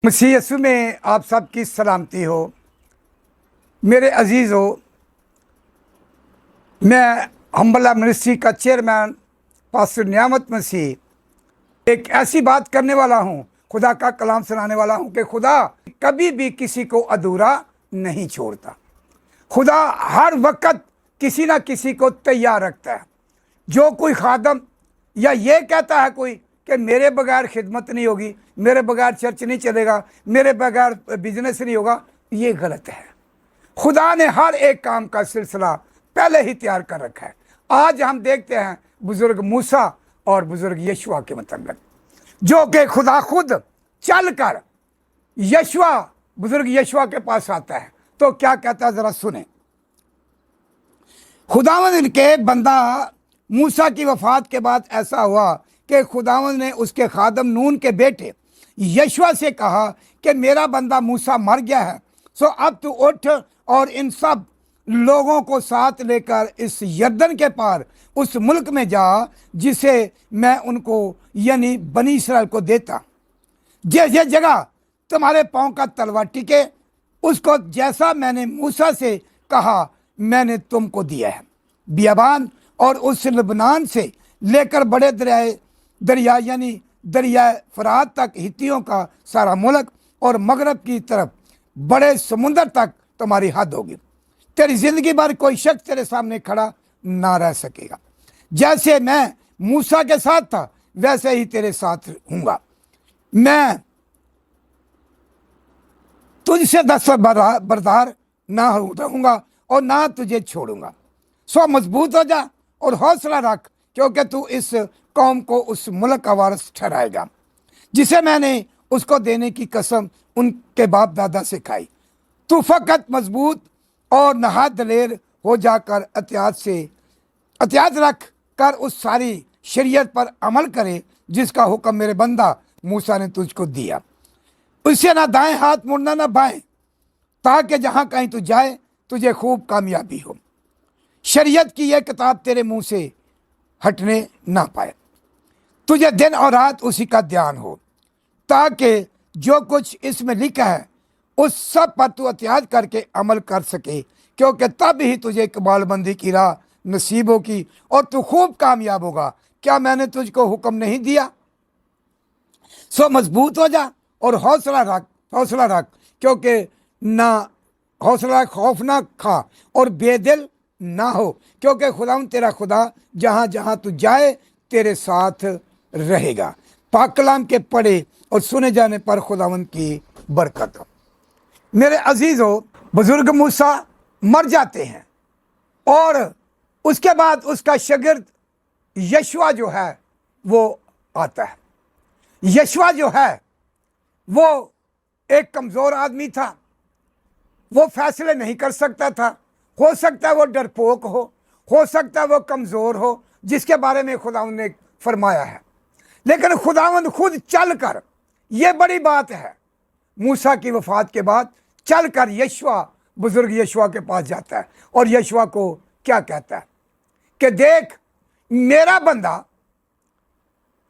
मसीह यीशु में आप सबकी सलामती हो। मेरे अजीज़ हो, मैं हम्बला मिनिस्ट्री का चेयरमैन पास्टर नियामत मसीह एक ऐसी बात करने वाला हूँ, खुदा का कलाम सुनाने वाला हूँ कि खुदा कभी भी किसी को अधूरा नहीं छोड़ता। खुदा हर वक्त किसी ना किसी को तैयार रखता है। जो कोई खादम या ये कहता है कोई कि मेरे बगैर खिदमत नहीं होगी, मेरे बगैर चर्च नहीं चलेगा, मेरे बगैर बिजनेस नहीं होगा, ये गलत है। खुदा ने हर एक काम का सिलसिला पहले ही तैयार कर रखा है। आज हम देखते हैं बुजुर्ग मूसा और बुजुर्ग यशुआ के मतलब, जो कि खुदा खुद चल कर बुजुर्ग यशुआ के पास आता है। तो क्या कहता है जरा सुने। खुदावंद के बंदा मूसा की वफात के बाद ऐसा हुआ कि खुदावंद ने उसके खादम नून के बेटे यशुआ से कहा कि मेरा बंदा मूसा मर गया है, सो अब तू उठ और इन सब लोगों को साथ लेकर इस यरदन के पार उस मुल्क में जा जिसे मैं उनको यानी बनी इसराइल को देता। जिस जगह तुम्हारे पांव का तलवा टिके उसको जैसा मैंने मूसा से कहा मैंने तुमको दिया है। बियाबान और उस लबनान से लेकर बड़े दरिया यानी दरिया फरात तक हित्तियों का सारा मुल्क और मगरब की तरफ बड़े समुंदर तक तुम्हारी हद होगी। तेरी जिंदगी भर कोई शख्स तेरे सामने खड़ा ना रह सकेगा। जैसे मैं मूसा के साथ था वैसे ही तेरे साथ हूँगा। मैं तुझसे दस्तबरदार ना रहूँगा और ना तुझे छोड़ूंगा। सो मजबूत हो जा और हौसला रख, क्योंकि तू इस कौम को उस मुल्क का वारिस ठहराएगा जिसे मैंने उसको देने की कसम उनके बाप दादा से खाई। तू फकत मजबूत और नहायत दलेर हो जाकर एहतियात रख कर उस सारी शरीयत पर अमल करे जिसका हुक्म मेरे बंदा मूसा ने तुझको दिया। उससे ना दाएं हाथ मुड़ना ना बाएं, ताकि जहाँ कहीं तू जाए तुझे खूब कामयाबी हो। शरीयत की यह किताब तेरे मुंह से हटने ना पाए। तुझे दिन और रात उसी का ध्यान हो, ताकि जो कुछ इसमें लिखा है उस सब पर तू एहतियात करके अमल कर सके, क्योंकि तब ही तुझे कमालबंदी की राह नसीब होगी और तू खूब कामयाब होगा। क्या मैंने तुझको हुक्म नहीं दिया? सो मजबूत हो जा और हौसला रख, क्योंकि ना हौसला खौफ ना खा और बेदिल ना हो, क्योंकि खुदावंद तेरा खुदा जहाँ जहाँ तू जाए तेरे साथ रहेगा। पाक कलाम के पढ़े और सुने जाने पर खुदावंद की बरकत हो। मेरे अजीज हो, बुजुर्ग मूसा मर जाते हैं और उसके बाद उसका शागिर्द यशुआ जो है वो आता है। यशुआ जो है वो एक कमज़ोर आदमी था, वो फैसले नहीं कर सकता था। हो सकता है वो डरपोक हो सकता है वो कमज़ोर हो, जिसके बारे में खुदावंद ने फरमाया है। लेकिन खुदावंद खुद चल कर, ये बड़ी बात है, मूसा की वफात के बाद चल कर बुजुर्ग यशुआ के पास जाता है और यशुआ को क्या कहता है कि देख मेरा बंदा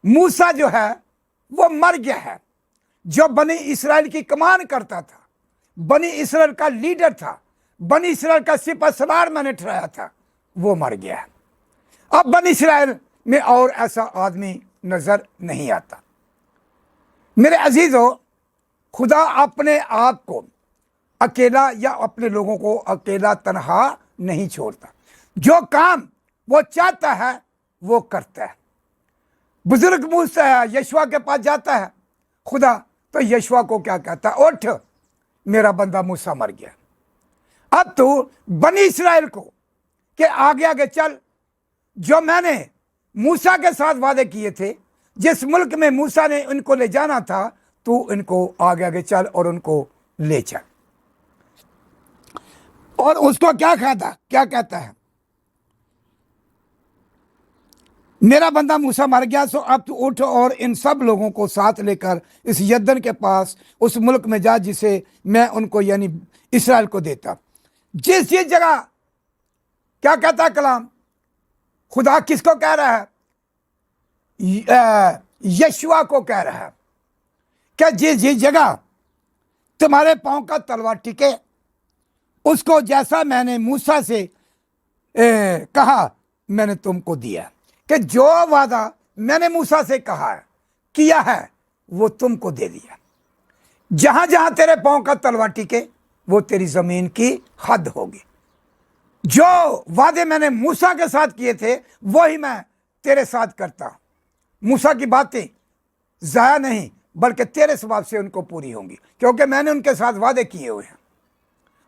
मूसा जो है वो मर गया है, जो बनी इसराइल की कमान करता था, बनी इसराइल का लीडर था, बनी इसराइल का सिपह सलार मैंने ठहराया था, वो मर गया है। अब बनी इसराइल में और ऐसा आदमी नजर नहीं आता। मेरे अजीजों, खुदा अपने आप को अकेला या अपने लोगों को अकेला तन्हा नहीं छोड़ता। जो काम वो चाहता है वो करता है। बुजुर्ग मूसा है, यशुआ के पास जाता है खुदा, तो यशुआ को क्या कहता है? उठ, मेरा बंदा मूसा मर गया, अब तू बनी इसराइल को के आगे आगे चल। जो मैंने मूसा के साथ वादे किए थे, जिस मुल्क में मूसा ने इनको ले जाना था, तू इनको आगे आगे चल और उनको ले चल। और उसको क्या कहता है? मेरा बंदा मूसा मर गया, सो अब तू उठ और इन सब लोगों को साथ लेकर इस यरदन के पास उस मुल्क में जा जिसे मैं उनको यानी इसराइल को देता। जिस जगह क्या कहता है कलाम? खुदा किसको कह रहा है? यशुआ को कह रहा है कि जिस जगह तुम्हारे पांव का तलवा टिके, उसको जैसा मैंने मूसा से कहा मैंने तुमको दिया। कि जो वादा मैंने मूसा से कहा है, किया है, वो तुमको दे दिया। जहां जहां तेरे पांव का तलवा टिके वो तेरी जमीन की हद होगी। जो वादे मैंने मूसा के साथ किए थे वही मैं तेरे साथ करता हूं। मूसा की बातें जाया नहीं बल्कि तेरे स्वभाव से उनको पूरी होंगी, क्योंकि मैंने उनके साथ वादे किए हुए हैं।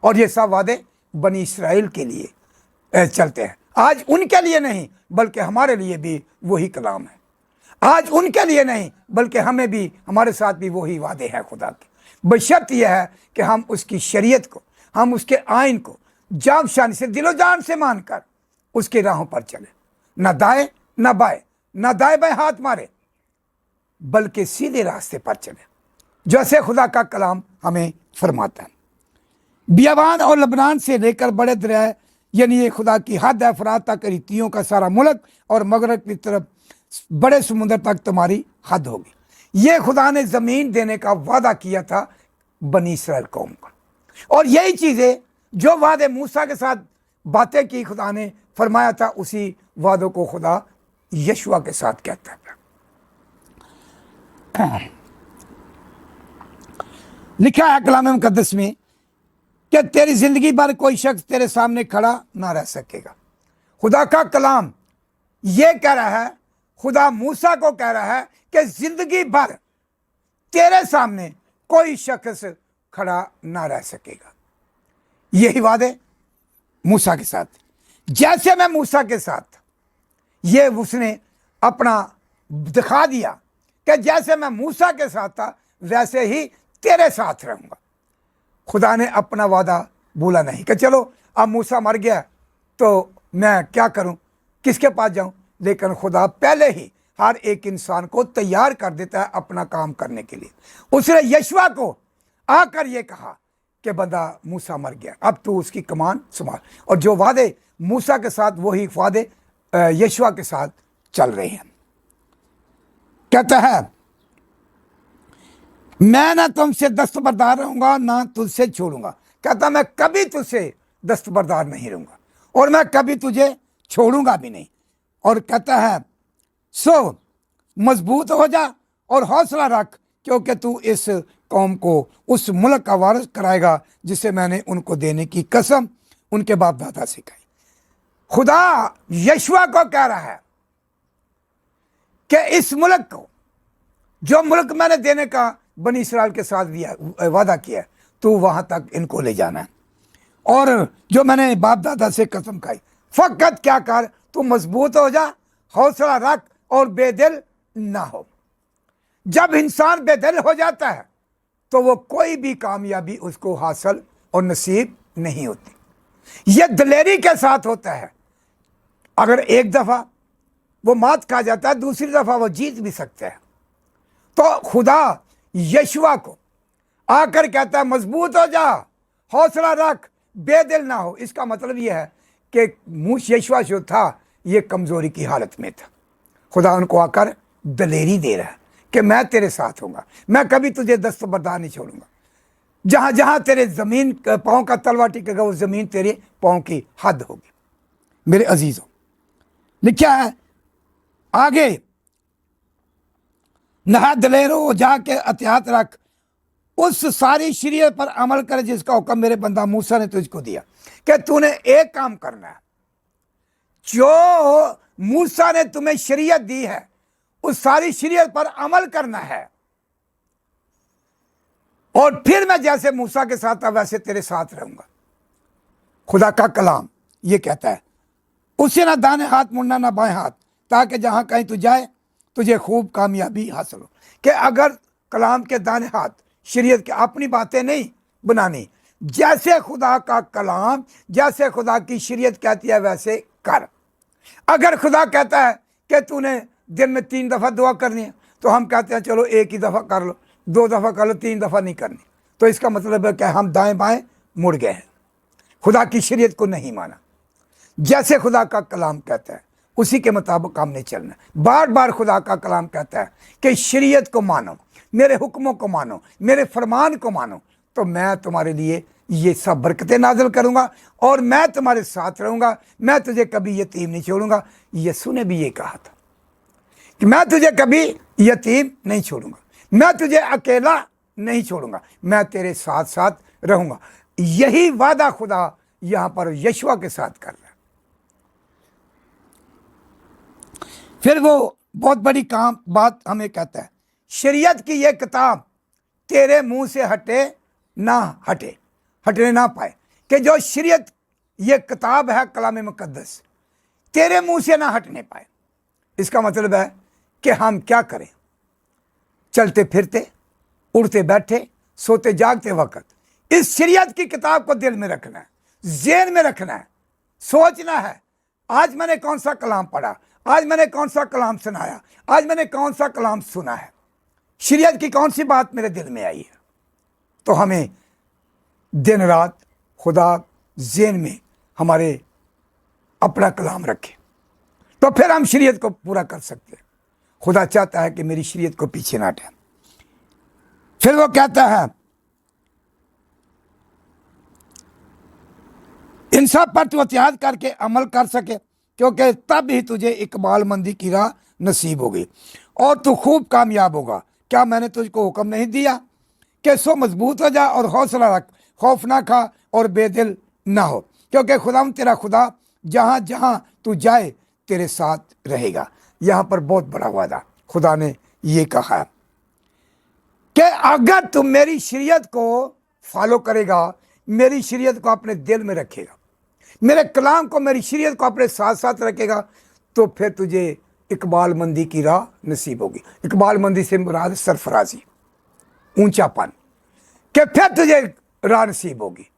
और ये सब वादे बनी इस्राएल के लिए चलते हैं। आज उनके लिए नहीं बल्कि हमारे लिए भी वही कलाम है। आज उनके लिए नहीं बल्कि हमें भी, हमारे साथ भी वही वादे हैं खुदा के। बशर्त यह है कि हम उसकी शरीयत को, हम उसके आइन को जान शान से, दिलो जान से मानकर उसकी राहों पर चले। न दाएं न बाएं, न दाएं बाएं हाथ मारे, बल्कि सीधे रास्ते पर चले जैसे खुदा का कलाम हमें फरमाता है। बियाबान और लबनान से लेकर बड़े दरिया यानी ये खुदा की हद है, फरात तक रितियों का सारा मुल्क और मगरब की तरफ बड़े समुद्र तक तुम्हारी हद होगी। ये खुदा ने ज़मीन देने का वादा किया था बनी इस्राएल कौम को। और यही चीज़ें जो वादे मूसा के साथ बातें की खुदा ने फरमाया था, उसी वादों को खुदा यशुआ के साथ कहता है। लिखा है कलाम मुकद्दस में कि तेरी जिंदगी भर कोई शख्स तेरे सामने खड़ा ना रह सकेगा। खुदा का कलाम ये कह रहा है, खुदा मूसा को कह रहा है कि जिंदगी भर तेरे सामने कोई शख्स खड़ा ना रह सकेगा। यही वादे मूसा के साथ, जैसे मैं मूसा के साथ, ये उसने अपना दिखा दिया कि जैसे मैं मूसा के साथ था वैसे ही तेरे साथ रहूंगा। खुदा ने अपना वादा भूला नहीं कि चलो अब मूसा मर गया तो मैं क्या करूं, किसके पास जाऊं। लेकिन खुदा पहले ही हर एक इंसान को तैयार कर देता है अपना काम करने के लिए। उसने यशुआ को आकर ये कहा कि बंदा मूसा मर गया, अब तू उसकी कमान संभाल। और जो वादे मूसा के साथ वही वादे यशुआ के साथ चल रहे हैं। कहता है मैं ना तुमसे दस्तबरदार रहूंगा ना तुझसे छोड़ूंगा। कहता मैं कभी तुझसे दस्तबरदार नहीं रहूंगा और मैं कभी तुझे छोड़ूंगा भी नहीं। और कहता है सो मजबूत हो जा और हौसला रख, क्योंकि तू इस कौम को उस मुल्क का वारिस कराएगा जिसे मैंने उनको देने की कसम उनके बाप दादा से कही। खुदा यशुआ को कह रहा है कि इस मुल्क को, जो मुल्क मैंने देने का बनी इस्राएल के साथ दिया वादा किया, तू वहां तक इनको ले जाना है। और जो मैंने बाप दादा से कसम खाई, फकत क्या कर, तू मजबूत हो जा, हौसला रख और बेदिल ना हो। जब इंसान बेदिल हो जाता है तो वो कोई भी कामयाबी उसको हासिल और नसीब नहीं होती। ये दिलेरी के साथ होता है। अगर एक दफ़ा वो मात खा जाता है, दूसरी दफ़ा वो जीत भी सकता है। तो खुदा यशुआ को आकर कहता है मजबूत हो जा, हौसला रख, बेदिल ना हो। इसका मतलब यह है कि यशुआ जो था ये कमज़ोरी की हालत में था। खुदा उनको आकर दलेरी दे रहा है कि मैं तेरे साथ हूँगा, मैं कभी तुझे दस्तबरदार नहीं छोड़ूंगा। जहाँ जहाँ तेरे ज़मीन पाँव का तलवा टिकेगा वो ज़मीन तेरे पाँव की हद होगी। मेरे अजीज़ों, लिखा है आगे, नहा दलेर हो, जाके एहतियात रख, उस सारी शरीयत पर अमल कर जिसका हुक्म मेरे बंदा मूसा ने तुझको दिया। कि तूने एक काम करना है, जो मूसा ने तुम्हें शरीयत दी है उस सारी शरीयत पर अमल करना है। और फिर मैं जैसे मूसा के साथ था वैसे तेरे साथ रहूंगा। खुदा का कलाम ये कहता है, उसे ना दाने हाथ मुड़ना ना बाएं हाथ, ताकि जहां कहीं तू जाए तुझे खूब कामयाबी हासिल हो। कि अगर कलाम के दाने हाथ, शरीयत की अपनी बातें नहीं बनानी, जैसे खुदा का कलाम, जैसे खुदा की शरीयत कहती है वैसे कर। अगर खुदा कहता है कि तूने दिन में 3 दफ़ा दुआ करनी है तो हम कहते हैं चलो एक ही दफ़ा कर लो, 2 दफ़ा कर लो, 3 दफ़ा नहीं करनी। तो इसका मतलब है कि हम दाएं बाएं मुड़ गए हैं, खुदा की शरीयत को नहीं माना। जैसे खुदा का कलाम कहता है उसी के मुताबिक हमने चलना। बार बार खुदा का कलाम कहता है कि शरीयत को मानो, मेरे हुक्मों को मानो, मेरे फरमान को मानो, तो मैं तुम्हारे लिए ये सब बरकतें नाजिल करूँगा और मैं तुम्हारे साथ रहूँगा, मैं तुझे कभी यतीम नहीं छोड़ूंगा। यीशु ने भी ये कहा था कि मैं तुझे कभी यतीम नहीं छोड़ूंगा, मैं तुझे अकेला नहीं छोड़ूंगा, मैं तेरे साथ साथ रहूँगा। यही वादा खुदा यहाँ पर यशुआ के साथ कर रहा है। फिर वो बहुत बड़ी बात हमें कहता है, शरीयत की ये किताब तेरे मुंह से हटने ना पाए, कि जो शरीयत ये किताब है कलाम मुकद्दस तेरे मुंह से ना हटने पाए। इसका मतलब है कि हम क्या करें, चलते फिरते, उठते बैठे, सोते जागते वक्त इस शरीयत की किताब को दिल में रखना है, ज़हन में रखना है, सोचना है आज मैंने कौन सा कलाम पढ़ा, आज मैंने कौन सा कलाम सुनाया, आज मैंने कौन सा कलाम सुना है, शरीयत की कौन सी बात मेरे दिल में आई है। तो हमें दिन रात खुदा ज़हन में हमारे अपना कलाम रखे, तो फिर हम शरीयत को पूरा कर सकते हैं। खुदा चाहता है कि मेरी शरीयत को पीछे ना हटे। फिर वो कहता है इन सब पर तू एहतियात करके अमल कर सके, क्योंकि तब ही तुझे इकबाल मंदी की राह नसीब होगी और तू खूब कामयाब होगा। क्या मैंने तुझको हुक्म नहीं दिया कि सो मजबूत हो जा और हौसला रख, खौफ ना खा और बेदिल ना हो, क्योंकि खुदा तेरा खुदा जहाँ जहाँ तू जाए तेरे साथ रहेगा। यहाँ पर बहुत बड़ा वादा खुदा ने ये कहा है कि अगर तुम मेरी शरीयत को फॉलो करेगा, मेरी शरीयत को अपने दिल में रखेगा, मेरे कलाम को, मेरी शरीयत को अपने साथ साथ रखेगा, तो फिर तुझे इकबाल मंदी की राह नसीब होगी। इकबाल मंदी से मुराद सरफराजी, ऊंचापन, कि फिर तुझे राह नसीब होगी।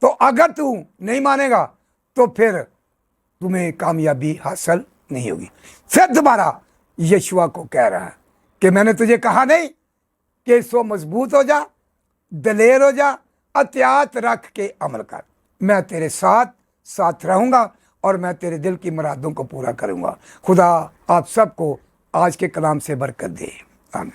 तो अगर तू नहीं मानेगा तो फिर तुम्हें कामयाबी हासिल नहीं होगी। फिर दोबारा यशुआ को कह रहा है कि मैंने तुझे कहा नहीं कि सो मजबूत हो जा, दलेर हो जा, एहतियात रख के अमल कर, मैं तेरे साथ साथ रहूँगा और मैं तेरे दिल की मुरादों को पूरा करूँगा। खुदा आप सबको आज के कलाम से बरकत दे। आमीन।